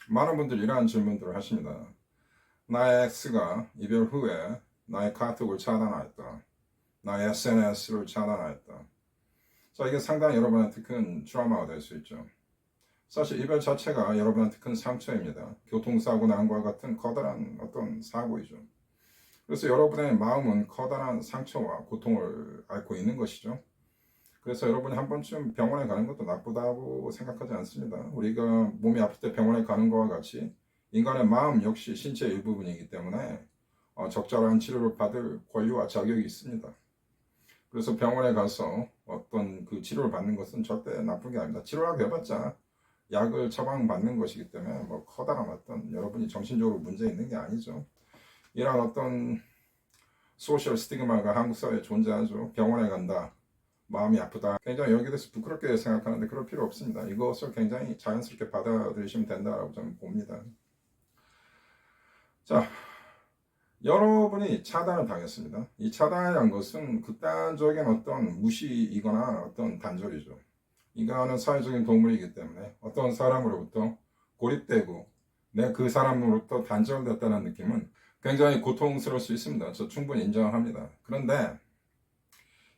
많은 분들이 이러한 질문들을 하십니다. 나의 X가 이별 후에 나의 카톡을 차단하였다. 나의 SNS를 차단하였다. 자, 이게 상당히 여러분한테 큰 트라우마가 될 수 있죠. 사실 이별 자체가 여러분한테 큰 상처입니다. 교통사고 난과 같은 커다란 어떤 사고이죠. 그래서 여러분의 마음은 커다란 상처와 고통을 앓고 있는 것이죠. 그래서 여러분이 한 번쯤 병원에 가는 것도 나쁘다고 생각하지 않습니다. 우리가 몸이 아플 때 병원에 가는 것과 같이 인간의 마음 역시 신체의 일부분이기 때문에 적절한 치료를 받을 권리와 자격이 있습니다. 그래서 병원에 가서 어떤 그 치료를 받는 것은 절대 나쁜 게 아닙니다. 치료라고 해봤자 약을 처방받는 것이기 때문에 뭐 커다란 어떤 여러분이 정신적으로 문제 있는 게 아니죠. 이런 어떤 소셜 스티그마가 한국 사회에 존재하죠. 병원에 간다. 마음이 아프다. 굉장히 여기에 대해서 부끄럽게 생각하는데 그럴 필요 없습니다. 이것을 굉장히 자연스럽게 받아들이시면 된다고 저는 봅니다. 자, 여러분이 차단을 당했습니다. 이 차단이라는 것은 극단적인 어떤 무시이거나 어떤 단절이죠. 인간은 사회적인 동물이기 때문에 어떤 사람으로부터 고립되고 내 그 사람으로부터 단절됐다는 느낌은 굉장히 고통스러울 수 있습니다. 저 충분히 인정합니다. 그런데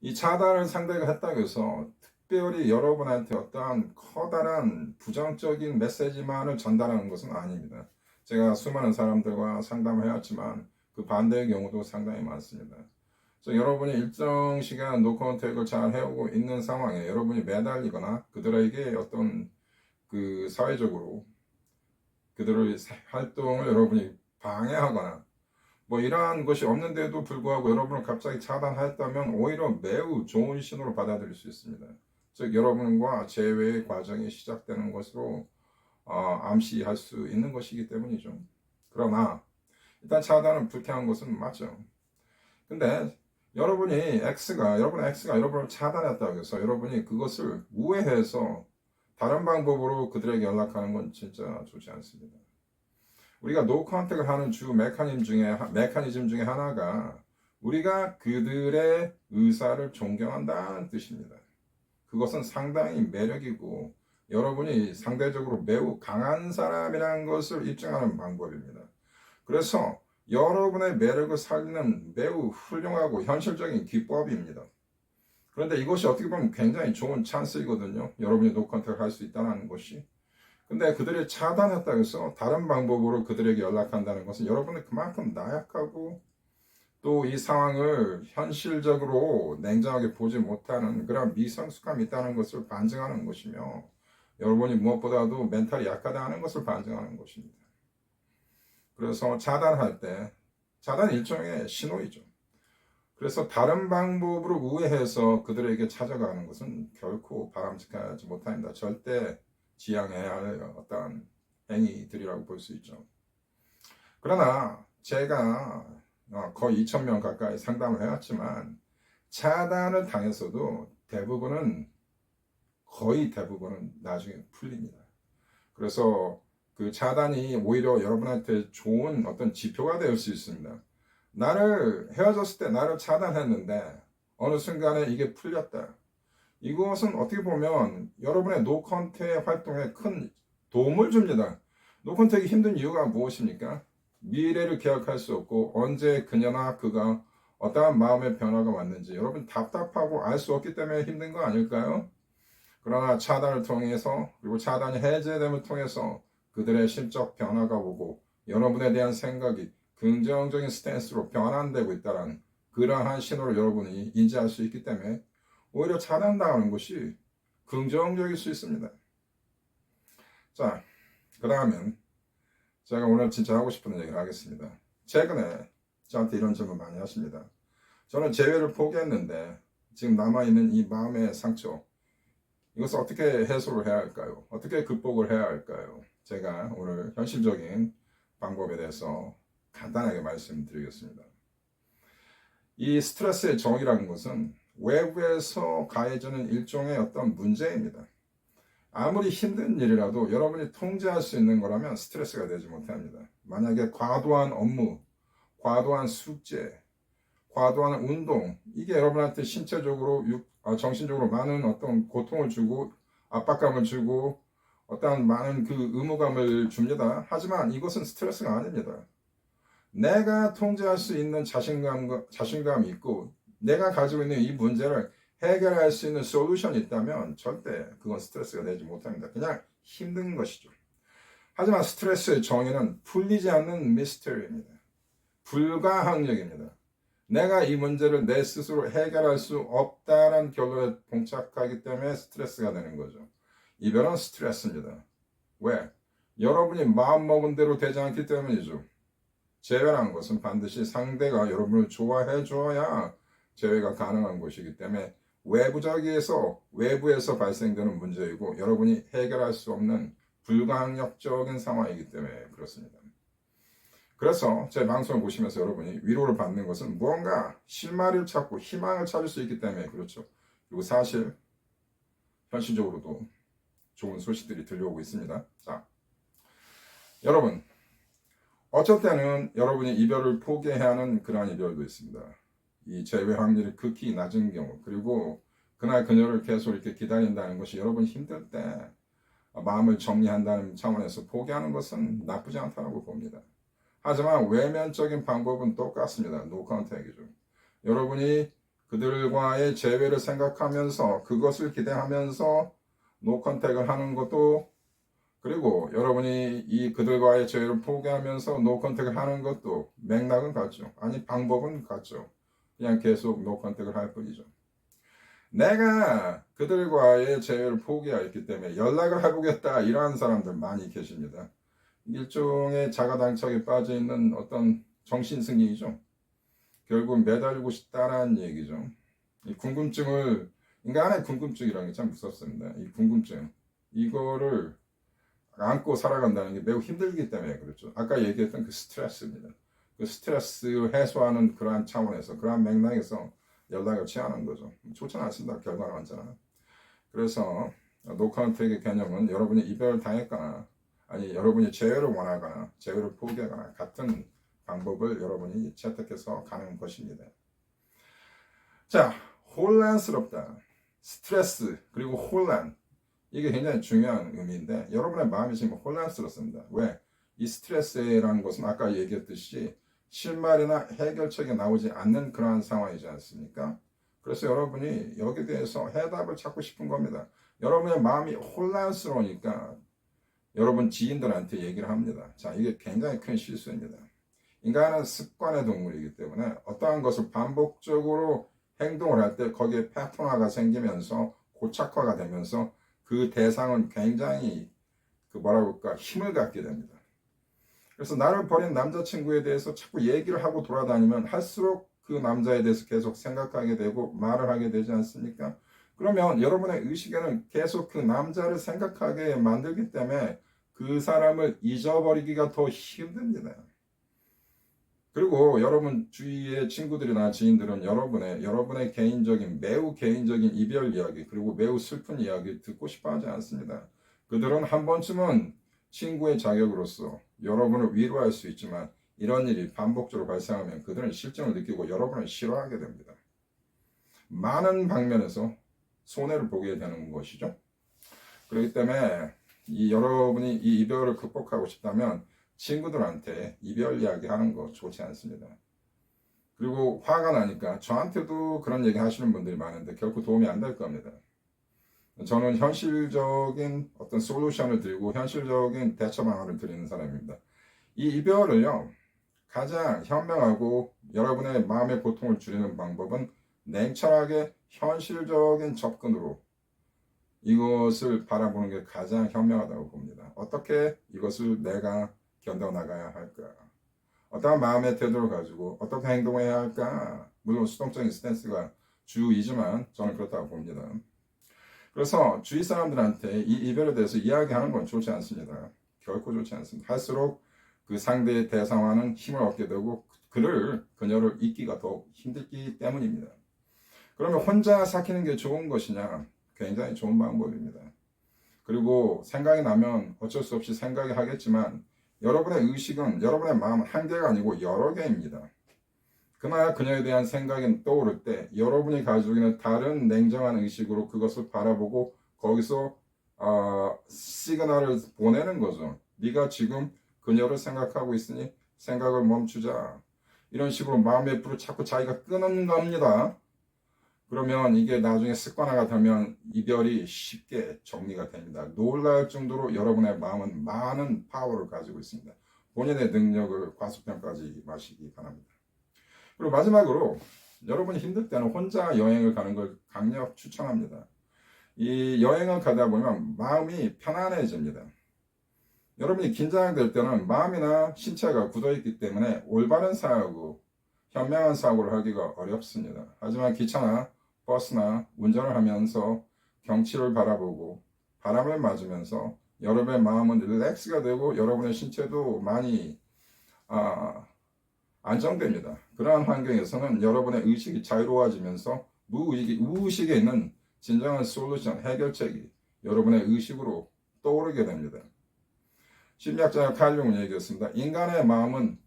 이 차단을 상대가 했다고 해서 특별히 여러분한테 어떠한 커다란 부정적인 메시지만을 전달하는 것은 아닙니다. 제가 수많은 사람들과 상담을 해왔지만 그 반대의 경우도 상당히 많습니다. 그래서 여러분이 일정 시간 노컨택을 잘 해오고 있는 상황에 여러분이 매달리거나 그들에게 어떤 그 사회적으로 그들의 활동을 여러분이 방해하거나 뭐 이러한 것이 없는데도 불구하고 여러분을 갑자기 차단했다면 오히려 매우 좋은 신호로 받아들일 수 있습니다. 즉 여러분과 재회의 과정이 시작되는 것으로 암시할 수 있는 것이기 때문이죠. 그러나 일단 차단은 불쾌한 것은 맞죠. 근데 여러분의 X가 여러분을 차단했다고 해서 여러분이 그것을 우회해서 다른 방법으로 그들에게 연락하는 건 진짜 좋지 않습니다. 우리가 노 컨택을 하는 주 메커니즘 중에 하나가 우리가 그들의 의사를 존경한다는 뜻입니다. 그것은 상당히 매력이고 여러분이 상대적으로 매우 강한 사람이라는 것을 입증하는 방법입니다. 그래서 여러분의 매력을 살리는 매우 훌륭하고 현실적인 기법입니다. 그런데 이것이 어떻게 보면 굉장히 좋은 찬스이거든요. 여러분이 노 컨택을 할 수 있다는 것이. 근데 그들이 차단했다고 해서 다른 방법으로 그들에게 연락한다는 것은 여러분은 그만큼 나약하고 또 이 상황을 현실적으로 냉정하게 보지 못하는 그런 미성숙함이 있다는 것을 반증하는 것이며 여러분이 무엇보다도 멘탈이 약하다는 것을 반증하는 것입니다. 그래서 차단할 때 차단 일종의 신호이죠. 그래서 다른 방법으로 우회해서 그들에게 찾아가는 것은 결코 바람직하지 못합니다. 절대 지양해야 할 어떤 행위들이라고 볼 수 있죠. 그러나 제가 거의 2,000명 가까이 상담을 해왔지만 차단을 당했어도 거의 대부분은 나중에 풀립니다. 그래서 그 차단이 오히려 여러분한테 좋은 어떤 지표가 될 수 있습니다. 헤어졌을 때 나를 차단했는데 어느 순간에 이게 풀렸다. 이것은 어떻게 보면 여러분의 노컨택 활동에 큰 도움을 줍니다. 노컨택이 힘든 이유가 무엇입니까? 미래를 기약할 수 없고 언제 그녀나 그가 어떠한 마음의 변화가 왔는지 여러분 답답하고 알 수 없기 때문에 힘든 거 아닐까요? 그러나 차단을 통해서 그리고 차단이 해제됨을 통해서 그들의 심적 변화가 오고 여러분에 대한 생각이 긍정적인 스탠스로 변환되고 있다는 그러한 신호를 여러분이 인지할 수 있기 때문에 오히려 차단당하는 것이 긍정적일 수 있습니다. 자, 그 다음엔 제가 오늘 진짜 하고 싶은 얘기를 하겠습니다. 최근에 저한테 이런 질문 많이 하십니다. 저는 재회를 포기했는데 지금 남아있는 이 마음의 상처 이것을 어떻게 해소를 해야 할까요? 어떻게 극복을 해야 할까요? 제가 오늘 현실적인 방법에 대해서 간단하게 말씀드리겠습니다. 이 스트레스의 정의라는 것은 외부에서 가해지는 일종의 어떤 문제입니다. 아무리 힘든 일이라도 여러분이 통제할 수 있는 거라면 스트레스가 되지 못합니다. 만약에 과도한 업무, 과도한 숙제, 과도한 운동, 이게 여러분한테 신체적으로, 정신적으로 많은 어떤 고통을 주고 압박감을 주고 어떠한 많은 그 의무감을 줍니다. 하지만 이것은 스트레스가 아닙니다. 내가 통제할 수 있는 자신감이 있고 내가 가지고 있는 이 문제를 해결할 수 있는 솔루션이 있다면 절대 그건 스트레스가 되지 못합니다. 그냥 힘든 것이죠. 하지만 스트레스의 정의는 풀리지 않는 미스터리입니다. 불가항력입니다. 내가 이 문제를 내 스스로 해결할 수 없다는 결론에 봉착하기 때문에 스트레스가 되는 거죠. 이별은 스트레스입니다. 왜? 여러분이 마음먹은 대로 되지 않기 때문이죠. 재회라는 것은 반드시 상대가 여러분을 좋아해 줘야 재회가 가능한 것이기 때문에 외부에서 발생되는 문제이고 여러분이 해결할 수 없는 불가항력적인 상황이기 때문에 그렇습니다. 그래서 제 방송을 보시면서 여러분이 위로를 받는 것은 무언가 실마리를 찾고 희망을 찾을 수 있기 때문에 그렇죠. 그리고 사실 현실적으로도 좋은 소식들이 들려오고 있습니다. 자, 여러분 어쩔 때는 여러분이 이별을 포기해야 하는 그러한 이별도 있습니다. 이 재회 확률이 극히 낮은 경우 그리고 그날 그녀를 계속 이렇게 기다린다는 것이 여러분 힘들 때 마음을 정리한다는 차원에서 포기하는 것은 나쁘지 않다고 봅니다. 하지만 외면적인 방법은 똑같습니다. 노 컨택이죠. 여러분이 그들과의 재회를 생각하면서 그것을 기대하면서 노 컨택을 하는 것도 그리고 여러분이 이 그들과의 재회를 포기하면서 노 컨택을 하는 것도 맥락은 같죠. 아니 방법은 같죠. 그냥 계속 노 컨택을 할 뿐이죠. 내가 그들과의 재회를 포기했기 때문에 연락을 해보겠다 이러한 사람들 많이 계십니다. 일종의 자가당착에 빠져있는 어떤 정신승리이죠. 결국 매달리고 싶다라는 얘기죠. 이 궁금증을 인간의 궁금증이라는 게 참 무섭습니다. 이 궁금증 이거를 안고 살아간다는 게 매우 힘들기 때문에 그렇죠. 아까 얘기했던 그 스트레스입니다. 그 스트레스 해소하는 그러한 차원에서 그러한 맥락에서 연락을 취하는 거죠. 좋지는 않습니다. 결과는 언제나. 그래서 노컨택의 개념은 여러분이 이별을 당했거나 아니 여러분이 재회를 원하거나 재회를 포기하거나 같은 방법을 여러분이 채택해서 가는 것입니다. 자, 혼란스럽다. 스트레스 그리고 혼란 이게 굉장히 중요한 의미인데 여러분의 마음이 지금 혼란스럽습니다. 왜? 이 스트레스라는 것은 아까 얘기했듯이 실마리나 해결책이 나오지 않는 그러한 상황이지 않습니까? 그래서 여러분이 여기에 대해서 해답을 찾고 싶은 겁니다. 여러분의 마음이 혼란스러우니까 여러분 지인들한테 얘기를 합니다. 자, 이게 굉장히 큰 실수입니다. 인간은 습관의 동물이기 때문에 어떠한 것을 반복적으로 행동을 할 때 거기에 패턴화가 생기면서 고착화가 되면서 그 대상은 굉장히 힘을 갖게 됩니다. 그래서 나를 버린 남자친구에 대해서 자꾸 얘기를 하고 돌아다니면 할수록 그 남자에 대해서 계속 생각하게 되고 말을 하게 되지 않습니까? 그러면 여러분의 의식에는 계속 그 남자를 생각하게 만들기 때문에 그 사람을 잊어버리기가 더 힘듭니다. 그리고 여러분 주위의 친구들이나 지인들은 여러분의 매우 개인적인 이별 이야기 그리고 매우 슬픈 이야기 듣고 싶어 하지 않습니다. 그들은 한 번쯤은 친구의 자격으로서 여러분을 위로할 수 있지만 이런 일이 반복적으로 발생하면 그들은 실증을 느끼고 여러분을 싫어하게 됩니다. 많은 방면에서 손해를 보게 되는 것이죠. 그렇기 때문에 여러분이 이 이별을 극복하고 싶다면 친구들한테 이별 이야기 하는 거 좋지 않습니다. 그리고 화가 나니까 저한테도 그런 얘기 하시는 분들이 많은데 결코 도움이 안 될 겁니다. 저는 현실적인 어떤 솔루션을 드리고 현실적인 대처 방안을 드리는 사람입니다. 이 이별을요, 가장 현명하고 여러분의 마음의 고통을 줄이는 방법은 냉철하게 현실적인 접근으로 이것을 바라보는 게 가장 현명하다고 봅니다. 어떻게 이것을 내가 견뎌나가야 할까? 어떠한 마음의 태도를 가지고 어떻게 행동해야 할까? 물론 수동적인 스탠스가 주이지만 저는 그렇다고 봅니다. 그래서 주위 사람들한테 이 이별에 대해서 이야기하는 건 좋지 않습니다. 결코 좋지 않습니다. 할수록 그 상대의 대상화는 힘을 얻게 되고 그녀를 잊기가 더 힘들기 때문입니다. 그러면 혼자 사귀는 게 좋은 것이냐? 굉장히 좋은 방법입니다. 그리고 생각이 나면 어쩔 수 없이 생각이 하겠지만 여러분의 의식은 여러분의 마음은 한 개가 아니고 여러 개입니다. 그날 그녀에 대한 생각이 떠오를 때 여러분이 가지고 있는 다른 냉정한 의식으로 그것을 바라보고 거기서 시그널을 보내는 거죠. 네가 지금 그녀를 생각하고 있으니 생각을 멈추자. 이런 식으로 마음의 불을 자꾸 자기가 끄는 겁니다. 그러면 이게 나중에 습관화가 되면 이별이 쉽게 정리가 됩니다. 놀랄 정도로 여러분의 마음은 많은 파워를 가지고 있습니다. 본인의 능력을 과소평가하지 마시기 바랍니다. 그리고 마지막으로 여러분이 힘들 때는 혼자 여행을 가는 걸 강력 추천합니다. 이 여행을 가다 보면 마음이 편안해집니다. 여러분이 긴장될 때는 마음이나 신체가 굳어있기 때문에 올바른 사고, 현명한 사고를 하기가 어렵습니다. 하지만 기차나 버스나 운전을 하면서 경치를 바라보고 바람을 맞으면서 여러분의 마음은 릴렉스가 되고 여러분의 신체도 많이 안정됩니다. 그러한 환경에서는 여러분의 의식이 자유로워지면서 무의식에 있는 진정한 솔루션, 해결책이 여러분의 의식으로 떠오르게 됩니다. 심리학자 칼 융은 얘기했습니다. 인간의 마음은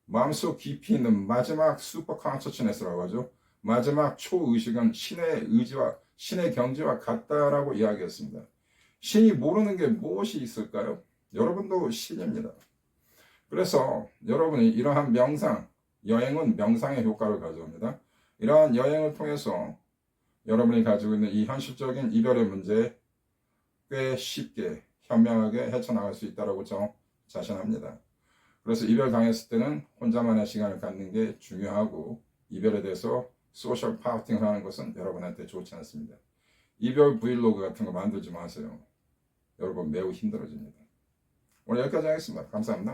마음속 깊이 있는 마지막 슈퍼 컨셔스네스라고 하죠. 마지막 초의식은 신의 의지와 신의 경지와 같다라고 이야기했습니다. 신이 모르는 게 무엇이 있을까요? 여러분도 신입니다. 그래서 여러분이 이러한 명상, 여행은 명상의 효과를 가져옵니다. 이러한 여행을 통해서 여러분이 가지고 있는 이 현실적인 이별의 문제 꽤 쉽게 현명하게 헤쳐나갈 수 있다고 저 자신합니다. 그래서 이별 당했을 때는 혼자만의 시간을 갖는 게 중요하고 이별에 대해서 소셜 파우팅을 하는 것은 여러분한테 좋지 않습니다. 이별 브이로그 같은 거 만들지 마세요. 여러분 매우 힘들어집니다. 오늘 여기까지 하겠습니다. 감사합니다.